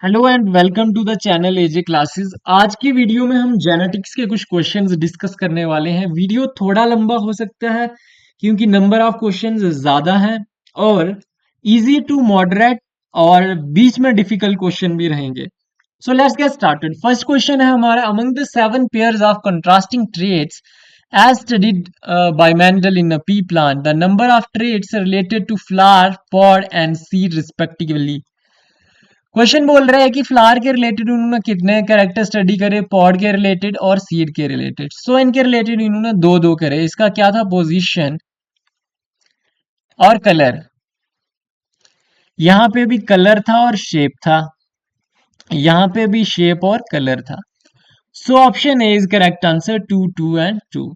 Hello and welcome to the channel AJ classes. आज की video में हम जेनेटिक्स के कुछ क्वेश्चंस डिस्कस करने वाले हैं। वीडियो थोड़ा लंबा हो सकता है क्योंकि नंबर ऑफ क्वेश्चंस ज़्यादा हैं और इजी टू मॉडरेट और बीच में डिफिकल्ट क्वेश्चन भी रहेंगे। So let's get started. First question है हमारा, among the seven pairs of contrasting traits as studied by Mendel in a pea plant, the number of traits related to flower, pod and seed respectively। Question बोल रहा है कि flower के related उन्होंने कितने character study करे, pod के related और सीड के रिलेटेड। सो इनके रिलेटेड इन्होंने दो दो करे। इसका क्या था, पोजीशन और कलर। यहाँ पे भी कलर था और शेप था, यहाँ पे भी शेप और कलर था। So option A is correct answer, 2 and 2।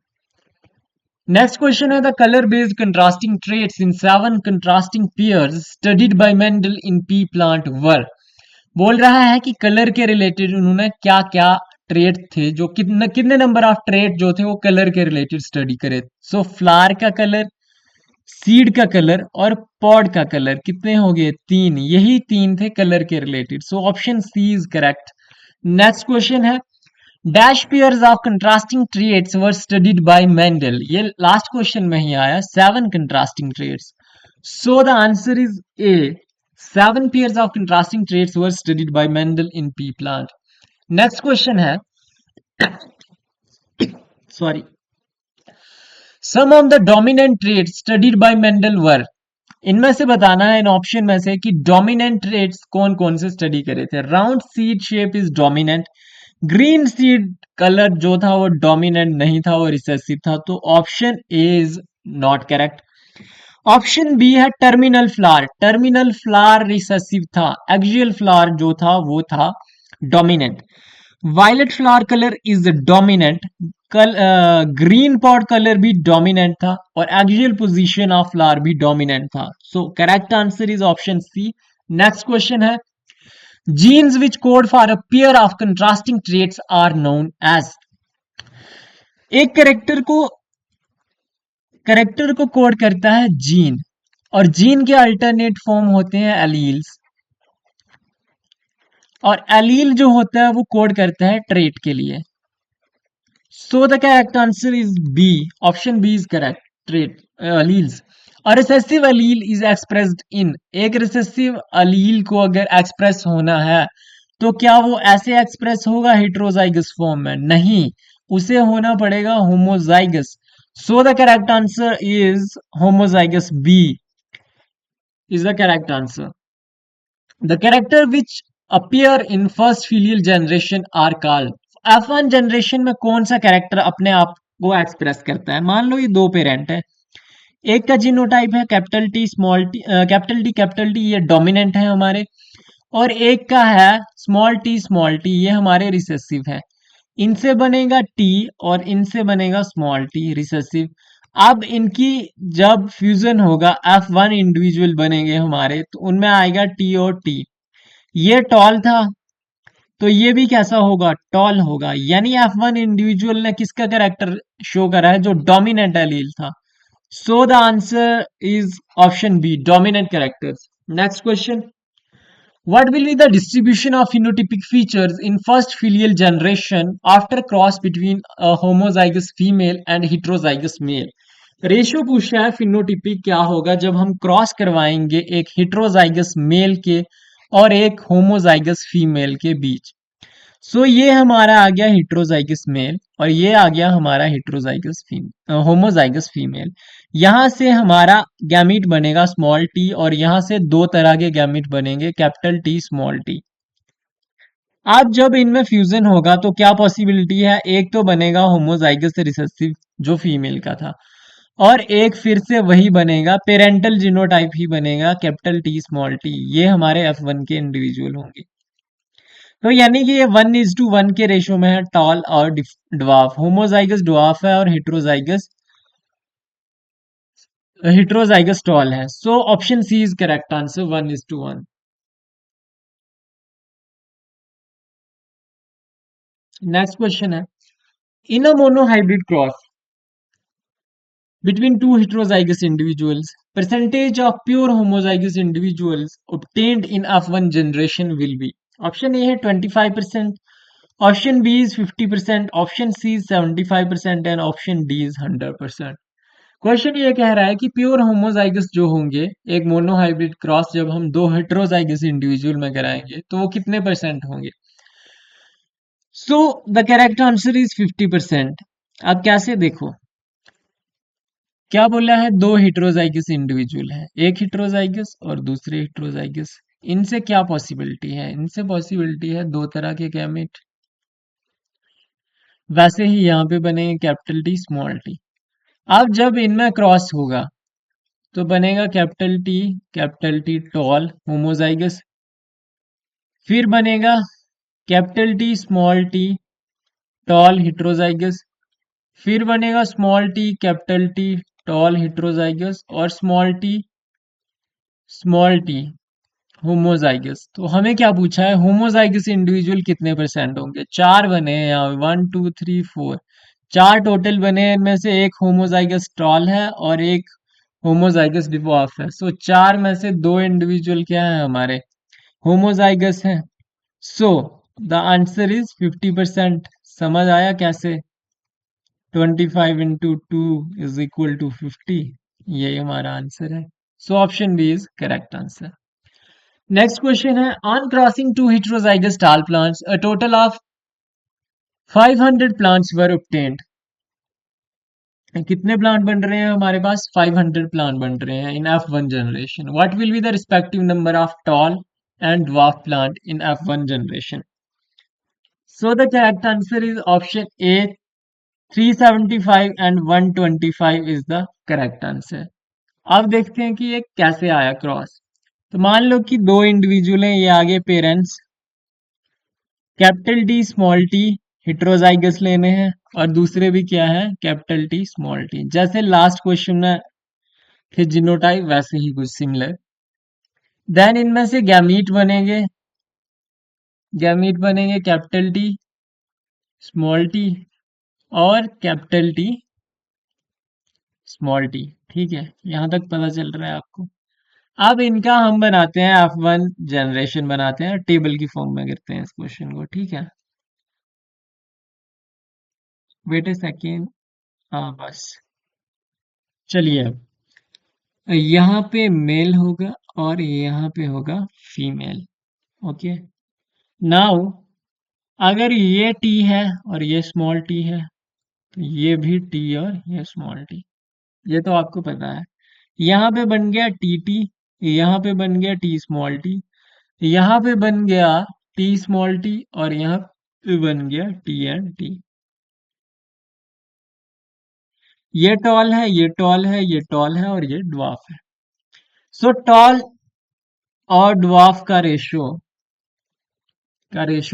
Next question है, the colour based contrasting traits in 7 contrasting pairs studied by Mendel in pea plant were. बोल रहा है कि कलर के रिलेटेड उन्होंने क्या क्या ट्रेट थे, जो कितने कितने नंबर ऑफ ट्रेट जो थे वो कलर के रिलेटेड स्टडी करे। सो फ्लावर का कलर, सीड का कलर और पॉड का कलर कितने हो गए, तीन। यही तीन थे कलर के related. So option C is correct. Next question है, dash pairs of contrasting traits were studied by Mendel. ये लास्ट क्वेश्चन में ही आया, 7 contrasting traits. So the answer is A, 7 pairs of contrasting traits were studied by Mendel in pea plant। Next question है, sorry, some of the dominant traits studied by Mendel were. इनमें से बताना है, इन option में से, कि dominant traits कौन कौन से स्टडी करे थे। Round seed shape is dominant, green seed colour जो था वो डोमिनेंट नहीं था, वो रिसेसिव था। तो option A is not correct. Option B है terminal flower. Terminal flower recessive था, एक्सियल फ्लावर जो था वो था dominant. Violet flower colour is dominant, green pod colour भी डोमिनेंट था और एक्सियल पोजीशन ऑफ फ्लावर भी डोमिनेंट था। So correct answer is option C. Next question है, genes which code for a pair of contrasting traits are known as. एक character को code करता है जीन, और जीन के अल्टरनेट फॉर्म होते हैं एलील्स, और एलील जो होता है वो कोड करता है ट्रेट के लिए। So the correct answer is B, option B is correct, trait alleles. और recessive allele is expressed in, एक रिसेसिव एलील को अगर एक्सप्रेस होना है तो क्या वो ऐसे एक्सप्रेस होगा हेट्रोजाइगस फॉर्म में? नहीं, उसे होना पड़ेगा homozygous. So the correct answer is homozygous, B is the correct answer. The character which appear in first filial generation are called। F1 generation में कौन सा कैरेक्टर अपने आप को एक्सप्रेस करता है? मान लो ये दो पेरेंट है, एक का जीनोटाइप है capital T small T, capital T ये डोमिनेंट है हमारे, और एक का है स्मॉल टी ये हमारे रिसेसिव है। इनसे बनेगा टी और इनसे बनेगा स्मॉल टी, रिसेसिव। अब इनकी जब फ्यूजन होगा, F1 इंडिविजुअल बनेंगे हमारे, तो उनमें आएगा टी और टी। ये टॉल था तो ये भी कैसा होगा, टॉल होगा। यानी F1 इंडिविजुअल ने किसका कैरेक्टर शो करा है, जो डोमिनेंट एलील था। So the answer is option B, dominant characters. Next question, what will be the distribution of phenotypic features in first filial generation after cross between a homozygous female and heterozygous male। Ratio पूछ रहा है phenotypic क्या होगा जब हम cross करवाएंगे एक heterozygous mail के और एक होमोजाइगस फीमेल के बीच। सो ये हमारा आ गया हेट्रोजाइगस मेल और ये आ गया हमारा हेट्रोजाइगस फीमेल, होमोजाइगस फीमेल। यहाँ से हमारा गैमीट बनेगा स्मॉल टी और यहाँ से दो तरह के गैमीट बनेंगे, कैपिटल टी स्मॉल टी। अब जब इनमें फ्यूजन होगा तो क्या पॉसिबिलिटी है, एक तो बनेगा होमोजाइगस रिसेसिव जो फीमेल का था, और एक फिर से वही बनेगा, पेरेंटल जीनोटाइप ही बनेगा, कैपिटल टी स्मॉल टी। ये हमारे F1 के इंडिविजुअल होंगे। तो यानी कि ये 1:1 के रेशियो में है, टॉल और ड्वार्फ। होमोजाइगस ड्वार्फ है और हेट्रोजाइगस टॉल है। So option C is correct answer, 1:1। Next question है, in a monohybrid cross between two heterozygous individuals, percentage of pure homozygous individuals obtained in F1 generation will be। Option A है 25%, option B is 50%, option C is 75% and option D is 100%। Question ये कह रहा है कि pure homozygous जो होंगे, एक monohybrid cross जब हम दो हेट्रोजाइगस इंडिविजुअल में कराएंगे तो वो कितने परसेंट होंगे। सो द करेक्ट आंसर इज 50%। अब कैसे देखो, क्या बोला है, दो हेट्रोजाइगस इंडिविजुअल है, एक हेट्रोजाइगस और दूसरे हेट्रोजाइगस, इनसे क्या पॉसिबिलिटी है, इनसे पॉसिबिलिटी है दो तरह के गैमेट। वैसे ही यहाँ पे बनेंगे कैपिटल टी स्मॉल टी। अब जब इनमें क्रॉस होगा तो बनेगा कैपिटल टी टॉल होमोजाइगस, फिर बनेगा capital T small T tall heterozygous, फिर बनेगा स्मॉल टी टॉल हेट्रोजाइगस और स्मॉल टी होमोजाइगस। तो हमें क्या पूछा है, होमोजाइगस इंडिविजुअल कितने परसेंट होंगे, चार बने हैं यहाँ, 1 2 3 4, चार टोटल बने हैं, इनमें से एक होमोजाइगस टॉल है और एक होमोजाइगस डिवॉर्फ है। सो चार में से दो इंडिविजुअल क्या है हमारे, होमोजाइगस है। So the answer is 50%। समझ आया कैसे, 25 × 2 = 50, यही हमारा आंसर है। So option B is correct answer. Next question है, on crossing two heterozygous tall plants a total of 500 plants were obtained। कितने प्लांट बन रहे हैं हमारे पास, 500 प्लांट बन रहे हैं इन F1 generation. What will be the respective number of tall and dwarf plant in F1 generation. So the correct answer is option A, 375 and 125 is the correct answer. अब देखते हैं कि ये कैसे आया क्रॉस। तो मान लो कि दो इंडिविजुअल हैं, ये आगे parents, capital T small T heterozygous लेने हैं और दूसरे भी क्या है, कैपिटल टी स्मॉल टी। जैसे लास्ट क्वेश्चन में थे जीनोटाइप, वैसे ही कुछ सिमिलर। देन इनमें से गैमीट बनेंगे कैपिटल टी स्मॉल टी और कैपिटल टी स्मॉल टी। ठीक है, यहां तक पता चल रहा है आपको। अब इनका हम बनाते हैं F1 जनरेशन बनाते हैं, टेबल की फॉर्म में करते हैं इस क्वेश्चन को। ठीक है, वेट ए सेकेंड। हाँ बस, चलिए अब यहाँ पे मेल होगा और यहाँ पे होगा फीमेल। ओके, नाउ अगर ये टी है और ये स्मॉल टी है तो ये भी टी और ये स्मॉल टी, ये तो आपको पता है। यहाँ पे बन गया टी टी, यहाँ पे बन गया टी स्मॉल टी, यहाँ पे बन गया टी स्मॉल टी और यहाँ पे बन गया टी एंड टी। ये टॉल है, ये टॉल है, ये टॉल है और ये ड्वार्फ है। सो टॉल और ड्वार्फ का रेशियो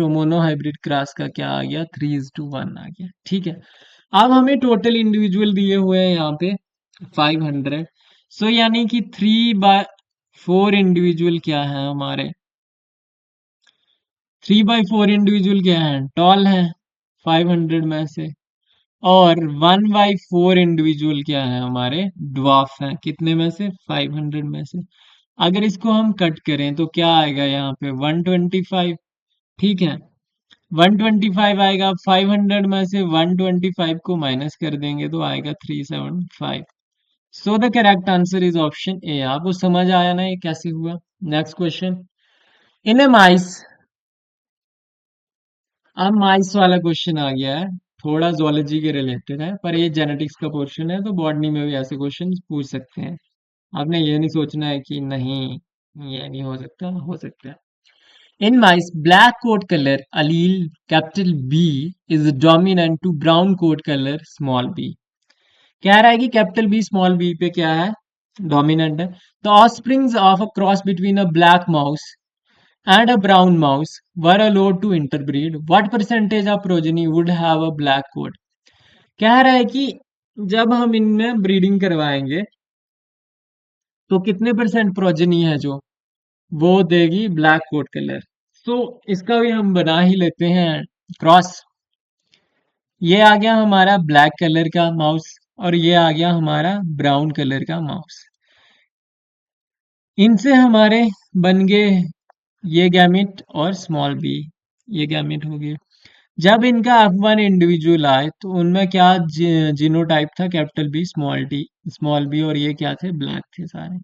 मोनोहाइब्रिड क्रॉस का क्या आ गया, 3:1 आ गया। ठीक है, अब हमें टोटल इंडिविजुअल दिए हुए हैं यहाँ पे 500। सो यानी कि 3/4 इंडिविजुअल क्या है हमारे, 3/4 इंडिविजुअल क्या है, टॉल है 500 में से, और 1/4 इंडिविजुअल क्या है हमारे, ड्वार्फ है, कितने में से, 500 में से। अगर इसको हम कट करें तो क्या आएगा यहाँ पे, 125। ठीक है, 125 आएगा, 500 में से 125 को माइनस कर देंगे तो आएगा 375। सो the correct answer is option A. आपको समझ आया ना ये कैसे हुआ। नेक्स्ट क्वेश्चन, इन ए माइस। अब माइस वाला क्वेश्चन आ गया है, थोड़ा जोलॉजी के रिलेटेड है पर ये जेनेटिक्स का पोर्शन है, तो बॉटनी में भी ऐसे क्वेश्चन पूछ सकते हैं। आपने ये नहीं सोचना है कि नहीं ये नहीं हो सकता, हो सकता है। In mice, black coat color allele capital B is dominant to brown coat color small b। कह रहा है कि कैपिटल बी स्मॉल बी पे क्या है, डोमिनेंट है। The offsprings of a cross between a black mouse and a brown mouse were allowed to interbreed। What percentage of progeny would have a black coat। कह रहा है कि जब हम इनमें ब्रीडिंग करवाएंगे तो कितने परसेंट प्रोजेनी है जो वो देगी ब्लैक कोट कलर। तो इसका भी हम बना ही लेते हैं क्रॉस। ये आ गया हमारा ब्लैक कलर का माउस और ये आ गया हमारा ब्राउन कलर का माउस। इनसे हमारे बन गए ये गैमेट और स्मॉल बी, ये गैमेट हो गए। जब इनका F1 इंडिविजुअल आए तो उनमें क्या जीनोटाइप था, capital B small T small B, और ये क्या थे, ब्लैक थे सारे।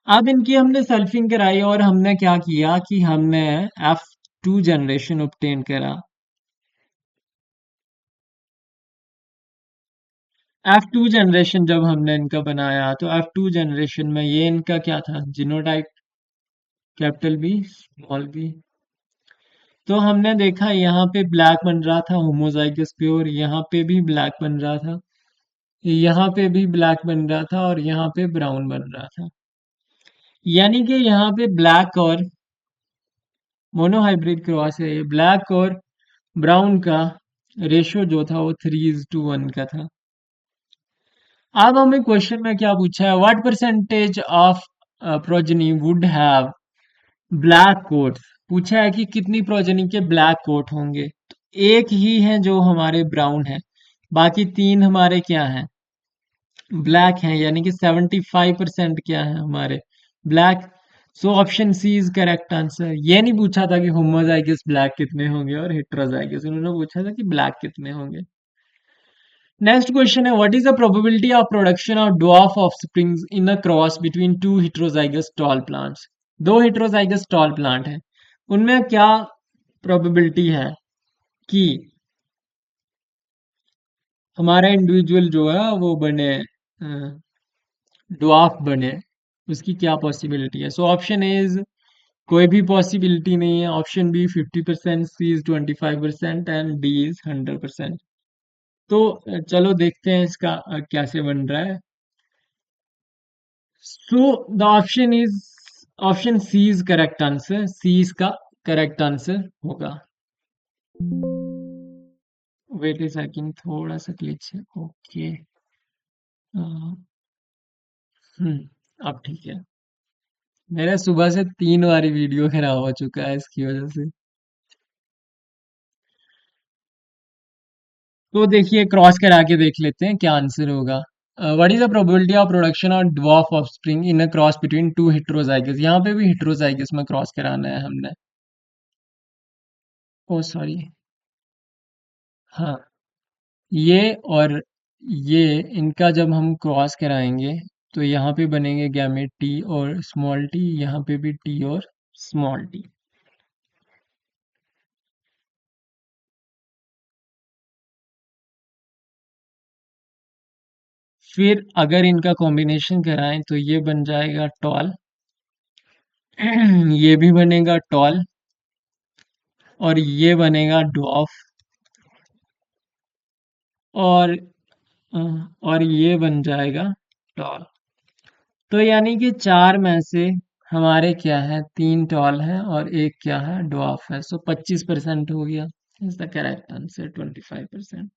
अब इनकी हमने सल्फिंग कराई और हमने क्या किया कि हमने F2 जनरेशन ऑब्टेन करा। F2 जनरेशन जब हमने इनका बनाया तो F2 जनरेशन में ये इनका क्या था, genotype capital B small B. तो हमने देखा यहाँ पे ब्लैक बन रहा था होमोजाइगस पे, और यहाँ पे भी ब्लैक बन रहा था, यहाँ पे भी ब्लैक बन रहा था, और यहाँ पे ब्राउन बन रहा था। यानी कि यहाँ पे ब्लैक और मोनोहाइब्रिड क्रॉस है, ये ब्लैक और ब्राउन का रेशियो जो था वो 3:1 का था। अब हमें क्वेश्चन में क्या पूछा है, what percentage of progeny would have black quotes. पूछा है कि कितनी प्रोजेनी के ब्लैक कोट होंगे, तो एक ही है जो हमारे ब्राउन है, बाकी तीन हमारे क्या हैं, ब्लैक हैं, यानी कि 75% क्या है हमारे black. So option C is correct answer. ये नहीं पूछा था कि होमोजाइगस ब्लैक कितने होंगे और हेटेरोजाइगस, उन्होंने पूछा था कि ब्लैक कितने होंगे। नेक्स्ट क्वेश्चन है, what is the probability of production of dwarf offsprings in a cross between two heterozygous tall plants. दो हेटेरोजाइगस टॉल प्लांट हैं, उनमें क्या प्रोबेबिलिटी है कि हमारा इंडिविजुअल जो है वो बने, ड्वार्फ बने, उसकी क्या पॉसिबिलिटी है। सो ऑप्शन ए इज कोई भी पॉसिबिलिटी नहीं है, option B 50%, C is 25% and D is 100%। तो चलो देखते हैं इसका कैसे बन रहा है। So the option is, option C is correct answer, C इसका करेक्ट आंसर होगा। वेट ए सेकंड, थोड़ा सा ग्लिच है, ओके। अब ठीक है। मेरा सुबह से 3 बारी वीडियो खराब हो चुका है इसकी वजह से। तो देखिए क्रॉस करा के देख लेते हैं क्या आंसर होगा। What is the probability of production of dwarf offspring in a cross between two heterozygous. यहाँ पे भी हेटेरोजाइगस में क्रॉस कराना है हमने। ओ सॉरी, हाँ, ये और ये, इनका जब हम क्रॉस कराएंगे तो यहाँ पे बनेंगे गैमेट टी और स्मॉल टी, यहाँ पे भी टी और स्मॉल टी। फिर अगर इनका कॉम्बिनेशन कराएं तो ये बन जाएगा टॉल, ये भी बनेगा टॉल, और ये बनेगा ड्वार्फ, और अ, और ये बन जाएगा टॉल। तो यानी कि चार में से हमारे क्या है, तीन टॉल है और एक क्या है, ड्वार्फ है। सो 25% हो गया, इज द करेक्ट आंसर 25%।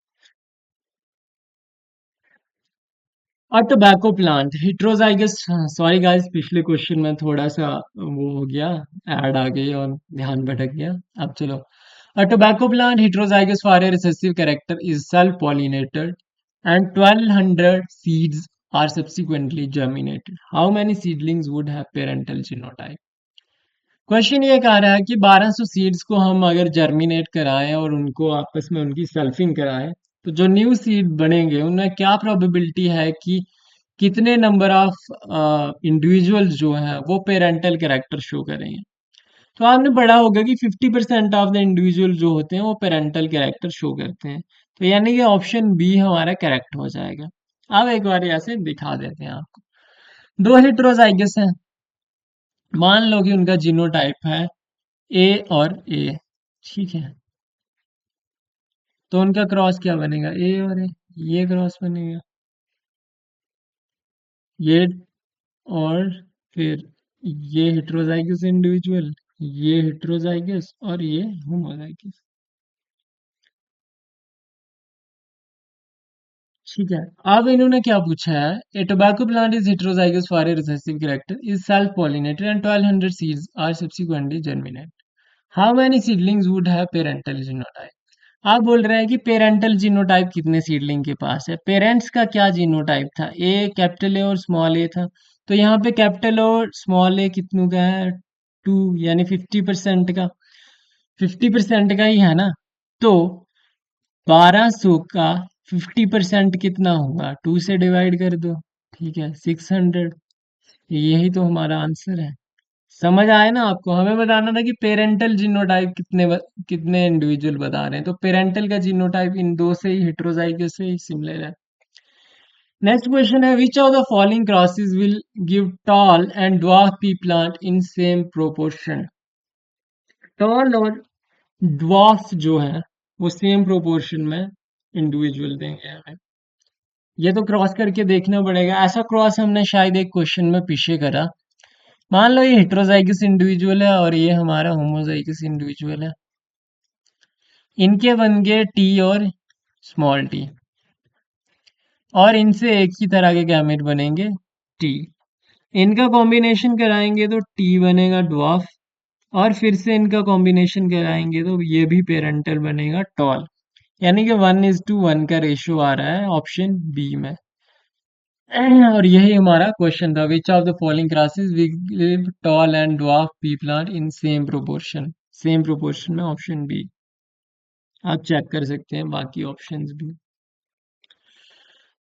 और tobacco plant heterozygous, sorry guys पिछले क्वेश्चन में थोड़ा सा वो हो गया, ऐड आ गई और ध्यान भटक गया। अब चलो, a tobacco plant heterozygous for a recessive character is self-pollinated and 1200 seeds are subsequently germinated. How many seedlings would have parental genotype? Question ये कह रहा है कि 1200 सीड्स को हम अगर जर्मिनेट कराएं और उनको आपस में उनकी सेल्फिंग कराएं, तो जो न्यू सीड बनेंगे उनमें क्या प्रोबेबिलिटी है कि कितने नंबर ऑफ इंडिविजुअल्स जो हैं वो पेरेंटल कैरेक्टर शो करेंगे। तो आपने पढ़ा होगा कि 50% ऑफ द इंडिविजुअल जो होते हैं वो पेरेंटल कैरेक्टर शो करते हैं। तो यानी कि ऑप्शन बी हमारा करेक्ट हो जाएगा। अब एक बार ऐसे दिखा देते हैं आपको। दो हेटेरोजाइगस हैं, मान लो कि उनका जीनोटाइप है ए और ए, ठीक है। तो उनका क्रॉस क्या बनेगा, ए और ए, ये क्रॉस बनेगा, ये, और फिर ये हेटेरोजाइगस इंडिविजुअल, ये हेटेरोजाइगस और ये होमोजाइगस, ठीक है। अब इन्होंने क्या पूछा है, a tobacco plant is heterozygous for a recessive character is self pollinated and 1200 seeds are subsequently germinate. How many seedlings would have parental genotype. आप बोल रहे हैं कि पेरेंटल जीनोटाइप कितने सीडलिंग के पास है, पेरेंट्स का क्या जीनोटाइप था, ए कैपिटल ए और स्मॉल ए था। तो यहाँ पे कैपिटल और स्मॉल ए कितनों का है, टू, यानी 50% का, 50% का ही है ना। तो 1200 का 50% कितना होगा, 2 से डिवाइड कर दो, ठीक है, 600। यही तो हमारा आंसर है। समझ आया ना आपको? हमें बताना था कि पेरेंटल जीनोटाइप कितने इंडिविजुअल बता रहे हैं, तो पेरेंटल का जीनोटाइप इन दो से ही, हेटेरोजाइगस से ही सिमिलर है। नेक्स्ट क्वेश्चन है, which of the following crosses will give tall and dwarf pea plant in same proportion? Tall और ड्वार्फ जो है वो सेम प्रोपोर्शन में इंडिविजुअल देंगे हमें। ये तो क्रॉस करके देखना पड़ेगा। ऐसा क्रॉस हमने शायद एक क्वेश्चन में पीछे करा। मान लो ये हेटेरोजाइगस इंडिविजुअल है और ये हमारा होमोजाइगस इंडिविजुअल है, इनके बन गए टी और स्मॉल टी, और इनसे एक ही तरह के गैमेट बनेंगे टी। इनका कॉम्बिनेशन कराएंगे तो टी बनेगा ड्वार्फ, और फिर से इनका कॉम्बिनेशन कराएंगे तो ये भी पेरेंटल बनेगा टॉल। यानी कि 1:1 का रेशियो आ रहा है ऑप्शन बी में। और यही हमारा क्वेश्चन था, which of the following classes will tall and dwarf pea plant in same proportion? Same proportion में ऑप्शन बी। आप चेक कर सकते हैं बाकी ऑप्शंस भी।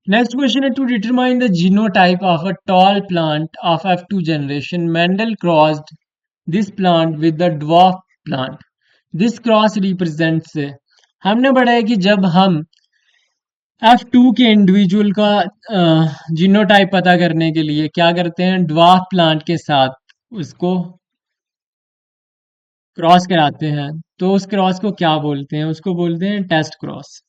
नेक्स्ट क्वेश्चन है, to determine the genotype of a tall plant of F2 generation, Mendel crossed this plant with the dwarf plant. This cross represents, हमने पढ़ा है कि जब हम F2 के इंडिविजुअल का जीनोटाइप पता करने के लिए क्या करते हैं, ड्वार्फ प्लांट के साथ उसको क्रॉस कराते हैं। तो उस क्रॉस को क्या बोलते हैं? उसको बोलते हैं टेस्ट क्रॉस।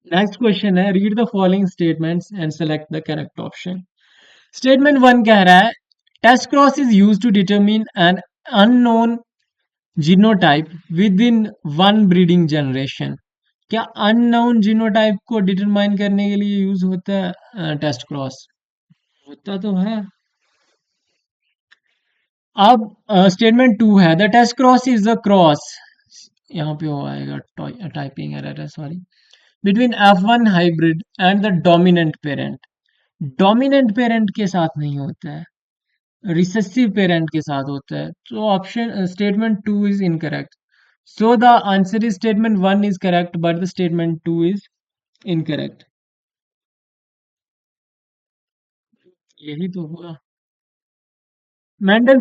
नेक्स्ट क्वेश्चन है, read the following statements and select the correct option. Statement 1 कह रहा है, test cross is used to determine an unknown genotype within one breeding generation. क्या अननोन जीनोटाइप को डिटरमाइन करने के लिए use होता है टेस्ट क्रॉस? होता तो है। अब स्टेटमेंट 2 है, the test cross is the cross, यहाँ पे हो आएगा टाइपिंग एरर है, sorry, between F1 hybrid and the dominant parent. Dominant parent के साथ नहीं होता है, रिसेसिव पेरेंट के साथ होता है। तो option statement 2 is incorrect. So the answer is statement 1 is correct but the statement 2 is incorrect. यही तो हुआ। Mendel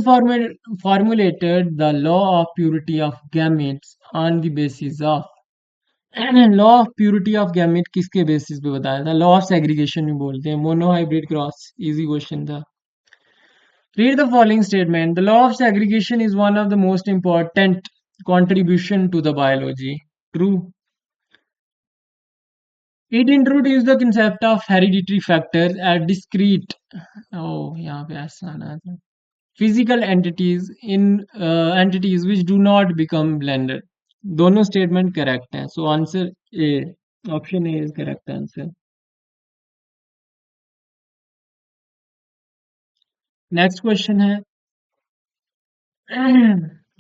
formulated the law of purity of gametes on the basis of, law of purity of gamete किसके basis पे बताया था? Law of segregation भी बोलते हैं, मोनोहाइब्रिड क्रॉस, इजी क्वेश्चन था। Read the following statement, the law of segregation is one of the most important contribution to the biology. True. It introduced the concept of hereditary factors as discrete, oh यहाँ पे ऐसा आना था, physical entities in entities which do not become blended. दोनों statement correct हैं, so answer A, option A is correct answer. Next question है,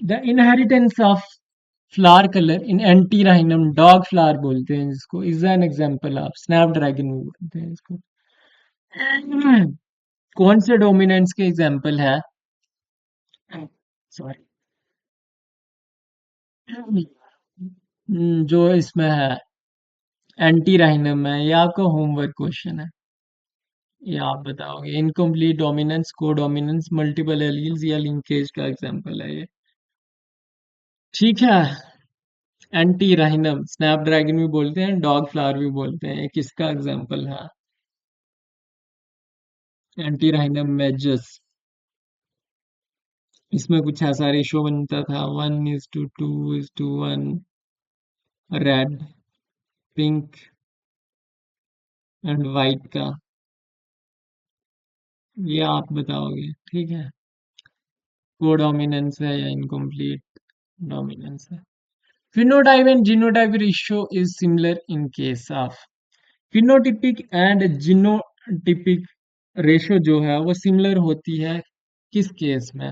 the inheritance of flower colour in antirrhinum, dog flower बोलते हैं जिसको, is an example of, snapdragon भी बोलते हैं इसको। कौन से डोमिनेंट्स के एग्जांपल है? सॉरी, जो इसमें है एंटी राइनम में, ये आपका होमवर्क क्वेश्चन है, ये आप बताओगे। इनकम्प्लीट डोमिनेंस, को डोमिनेंस, मल्टीपल एलील्स या लिंकेज का एग्जांपल है ये। ठीक है, एंटी राइनम, स्नैपड्रैगन भी बोलते हैं, डॉग फ्लावर भी बोलते हैं, ये किसका एग्जांपल है? एंटी राइनम मेजस। इसमें कुछ ऐसा रेशो बनता था, 1:2:1, रेड, पिंक एंड वाइट का। ये आप बताओगे, ठीक है, को डोमिनेंस है या इनकम्प्लीट डोमिनेंस है। Phenotype and genotype ratio is similar in case of, phenotypic and genotypic ratio जो है वो सिमिलर होती है किस केस में?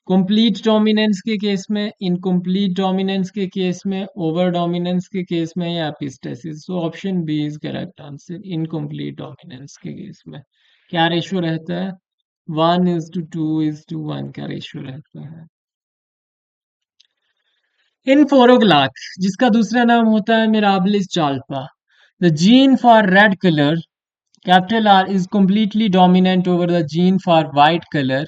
कंप्लीट डोमिनेंस के केस में, इनकम्प्लीट डोमिनेंस के केस में, ओवर डोमिनेंस के केस में, या epistasis? So option B is correct answer, incomplete dominance के केस में। क्या रेशियो रहता है? 1:2:1 का रेशियो रहता है। इन फोरोग्लाक, जिसका दूसरा नाम होता है Mirabilis jalapa, the gene for red colour capital R is completely dominant over the gene for white color.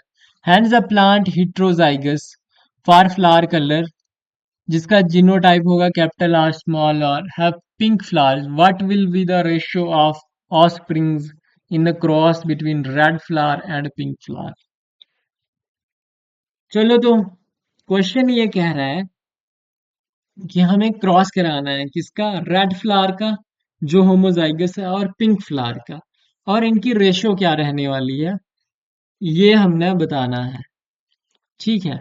Hence the plant heterozygous for flower color, जिसका जीनोटाइप होगा capital R small r, have pink flowers. What will be the ratio of offsprings in the cross between red flower and pink flower? चलो तो question ये कह रहा है कि हमें क्रॉस कराना है किसका, रेड फ्लावर का जो होमोजाइगस है और पिंक फ्लावर का, और इनकी रेशियो क्या रहने वाली है ये हमने बताना है। ठीक है,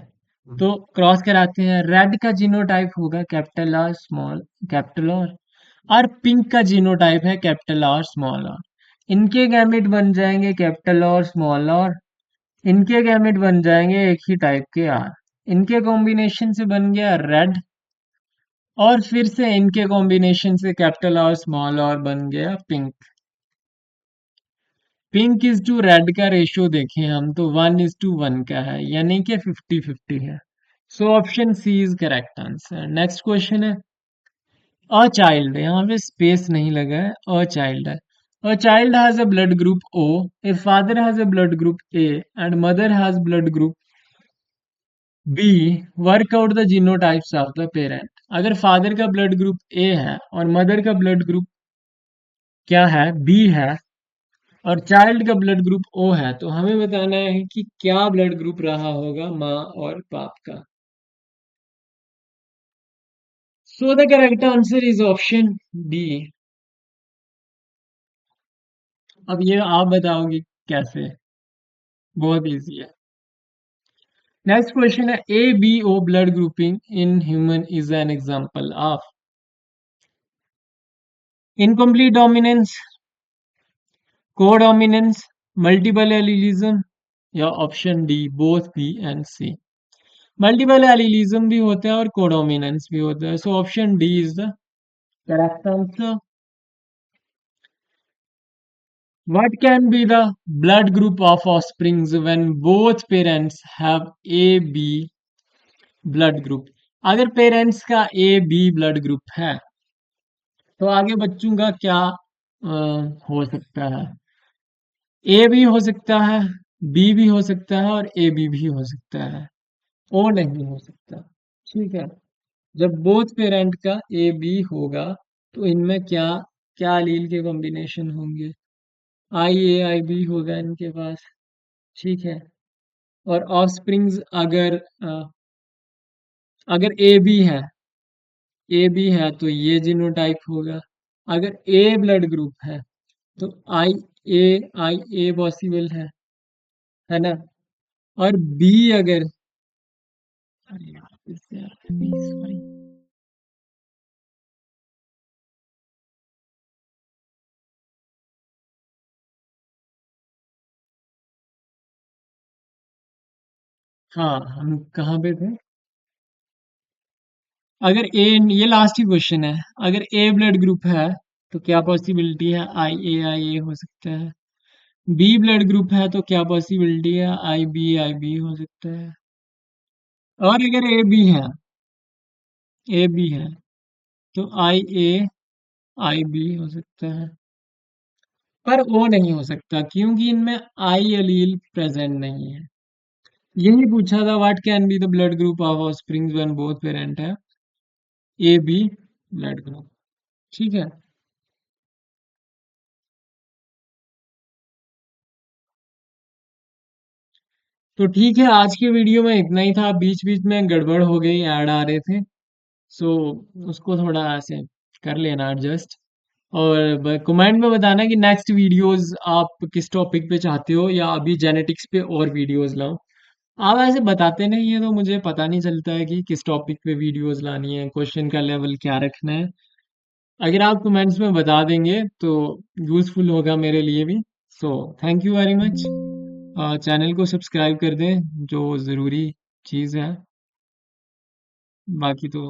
तो क्रॉस कराते हैं। रेड का जीनोटाइप होगा capital R small capital R, और पिंक का जीनोटाइप है कैपिटल आर स्मॉल आर। इनके गैमेट बन जाएंगे कैपिटल आर स्मॉल आर, इनके गैमेट बन जाएंगे एक ही टाइप के आर, इनके कॉम्बिनेशन से बन गया रेड, और फिर से इनके कॉम्बिनेशन से कैपिटल आर स्मॉल आर बन गया pink. Pink is to red का रेशियो देखें हम तो 1:1 का है, यानी कि 50-50 है। So option C is correct answer. Next question है अ चाइल्ड, यहाँ पे स्पेस नहीं लगा है, अ चाइल्ड है। A child has a blood group O, a father has a blood group A and mother has blood group B, work out the genotypes of the parent. अगर father का blood group A है और mother का blood group क्या है, B है, और child का ब्लड ग्रुप ओ है, तो हमें बताना है कि क्या ब्लड ग्रुप रहा होगा माँ और बाप का। So the correct answer is option B. अब ये आप बताओगे कैसे, बहुत इजी है। नेक्स्ट क्वेश्चन है A B O blood grouping in human is an example of incomplete dominance, codominance, multiple allelism, या option D both B and C. Multiple allelism भी होता है और कोडोमिनेंस भी होता है, so option D is the correct answer. What can be the blood group of offsprings when both parents have AB blood group? अगर parents का AB blood group है तो आगे बच्चों का क्या हो सकता है? ए भी हो सकता है, बी भी हो सकता है, और ए बी भी हो सकता है, ओ नहीं हो सकता। ठीक है, जब बोथ पेरेंट का ए बी होगा तो इनमें क्या क्या एलील के कॉम्बिनेशन होंगे? आई ए आई बी होगा इनके पास। ठीक है, और ऑफस्प्रिंग्स अगर ए बी है तो ये जीनोटाइप होगा। अगर ए ब्लड ग्रुप है तो ए आई ए पॉसिबल है ना। और बी अगर, अरे यार फिर से बी सॉरी, हाँ हम कहाँ पे थे? अगर ए, ये लास्ट ही क्वेश्चन है, अगर ए ब्लड ग्रुप है तो क्या पॉसिबिलिटी है, आई ए हो सकता है। बी ब्लड ग्रुप है तो क्या पॉसिबिलिटी है, आई बी हो सकता है। और अगर ए बी है तो आई बी हो सकता है, पर ओ नहीं हो सकता क्योंकि इनमें आई एलील प्रेजेंट नहीं है। यही पूछा था, what can be the blood group of offsprings when both parent है ए बी ब्लड ग्रुप। ठीक है, तो ठीक है, आज के वीडियो में इतना ही था। बीच बीच में गड़बड़ हो गई, ऐड आ रहे थे, सो उसको थोड़ा ऐसे कर लेना एडजस्ट। और कमेंट में बताना कि नेक्स्ट वीडियोस आप किस टॉपिक पे चाहते हो, या अभी जेनेटिक्स पे और वीडियोस लाऊं। आप ऐसे बताते नहीं है तो मुझे पता नहीं चलता है कि किस टॉपिक पे वीडियोस लानी है, क्वेश्चन का लेवल क्या रखना है। अगर आप कमेंट्स में बता देंगे तो यूजफुल होगा मेरे लिए भी। So thank you very much. Channel को सब्सक्राइब कर दें जो ज़रूरी चीज़ है, बाकी तो